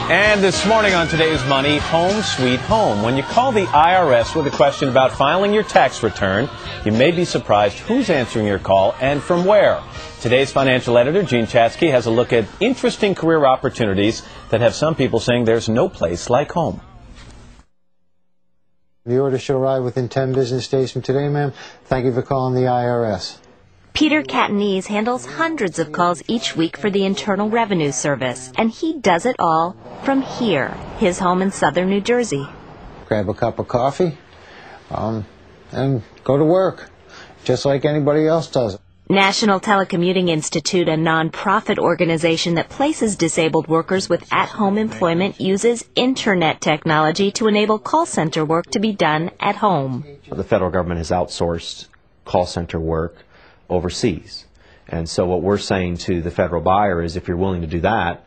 And this morning on Today's Money, home sweet home. When you call the IRS with a question about filing your tax return, you may be surprised who's answering your call and from where. Today's financial editor, Gene Chatsky, has a look at interesting career opportunities that have some people saying there's no place like home. The order should arrive within 10 business days from today, ma'am. Thank you for calling the IRS. Peter Catanese handles hundreds of calls each week for the Internal Revenue Service, and he does it all from here, his home in southern New Jersey. Grab a cup of coffee and go to work, just like anybody else does. National Telecommuting Institute, a nonprofit organization that places disabled workers with at-home employment, uses internet technology to enable call center work to be done at home. The federal government has outsourced call center work overseas. And so what we're saying to the federal buyer is if you're willing to do that,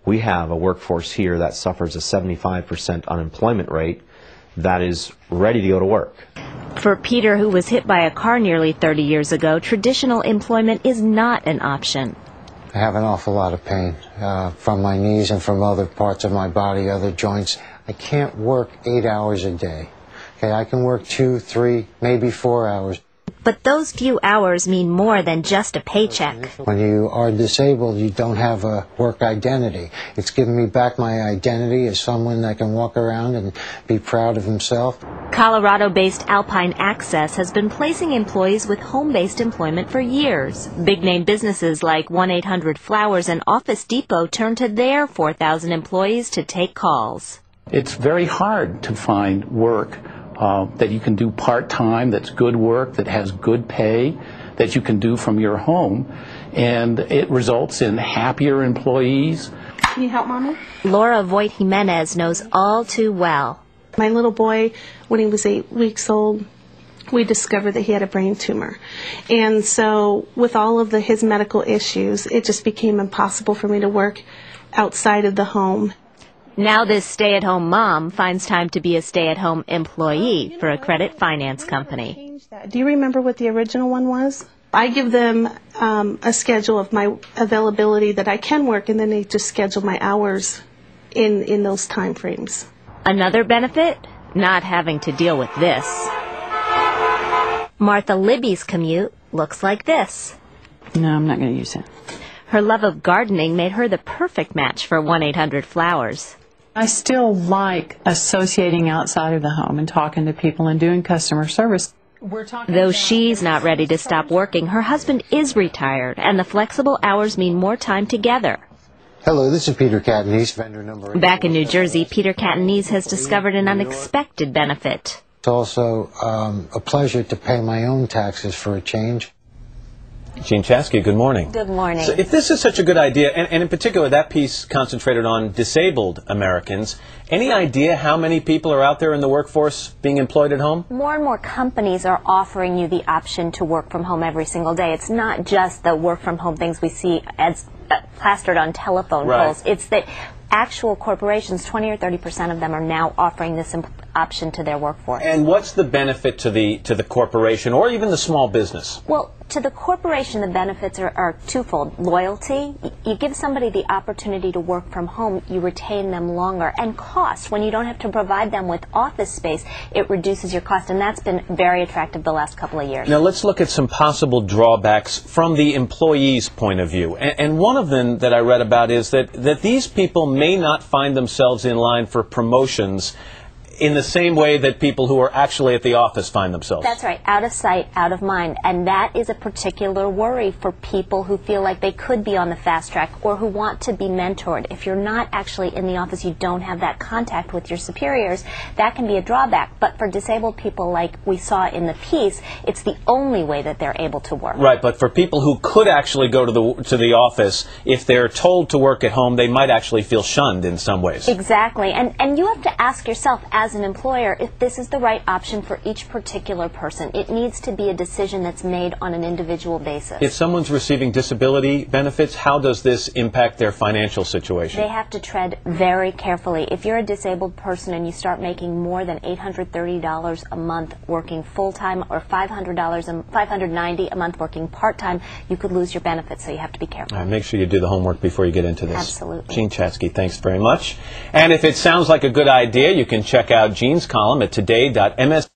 we have a workforce here that suffers a 75% unemployment rate that is ready to go to work. For Peter, who was hit by a car nearly 30 years ago, traditional employment is not an option. I have an awful lot of pain from my knees and from other parts of my body, other joints. I can't work 8 hours a day. Okay, I can work 2, 3, maybe 4 hours. But those few hours mean more than just a paycheck. When you are disabled, you don't have a work identity. It's given me back my identity as someone that can walk around and be proud of himself. Colorado-based Alpine Access has been placing employees with home-based employment for years. Big-name businesses like 1-800-Flowers and Office Depot turn to their 4,000 employees to take calls. It's very hard to find work that you can do part-time, that's good work, that has good pay, that you can do from your home, and it results in happier employees. Can you help, Mommy? Laura Voigt Jimenez knows all too well. My little boy, when he was 8 weeks old, we discovered that he had a brain tumor. And so with all of his medical issues, it just became impossible for me to work outside of the home. Now this stay-at-home mom finds time to be a stay-at-home employee for a credit finance company. Do you remember what the original one was? I give them a schedule of my availability that I can work, and then they just schedule my hours in those time frames. Another benefit? Not having to deal with this. Martha Libby's commute looks like this. No, I'm not going to use it. Her love of gardening made her the perfect match for 1-800-Flowers. I still like associating outside of the home and talking to people and doing customer service. Though she's not ready to stop working, her husband is retired, and the flexible hours mean more time together. Hello, this is Peter Catanese, vendor number 8. Back in New Jersey, Peter Catanese has discovered an unexpected benefit. It's also a pleasure to pay my own taxes for a change. Gene Chatsky, good morning. Good morning. So if this is such a good idea, and in particular that piece concentrated on disabled Americans, any idea how many people are out there in the workforce being employed at home? More and more companies are offering you the option to work from home every single day. It's not just the work from home things we see as plastered on telephone poles. It's that actual corporations, 20 or 30% of them are now offering this option to their workforce. And what's the benefit to the corporation or even the small business? Well, to the corporation, the benefits are twofold. Loyalty, you give somebody the opportunity to work from home, you retain them longer. And cost, when you don't have to provide them with office space, it reduces your cost. And that's been very attractive the last couple of years. Now let's look at some possible drawbacks from the employee's point of view. And one of them that I read about is that these people may not find themselves in line for promotions in the same way that people who are actually at the office find themselves. That's right. Out of sight, out of mind. And that is a particular worry for people who feel like they could be on the fast track or who want to be mentored. If you're not actually in the office, you don't have that contact with your superiors, that can be a drawback. But for disabled people like we saw in the piece, it's the only way that they're able to work. Right, but for people who could actually go to the office, if they're told to work at home, they might actually feel shunned in some ways. Exactly. And you have to ask yourself, as as an employer, if this is the right option for each particular person. It needs to be a decision that's made on an individual basis. If someone's receiving disability benefits, how does this impact their financial situation? They have to tread very carefully. If you're a disabled person and you start making more than $830 a month working full-time, or $590 a month working part-time, you could lose your benefits, so you have to be careful. Make sure you do the homework before you get into this. Absolutely. Jean Chatzky, thanks very much. And if it sounds like a good idea, you can check out Jean's column at today.ms.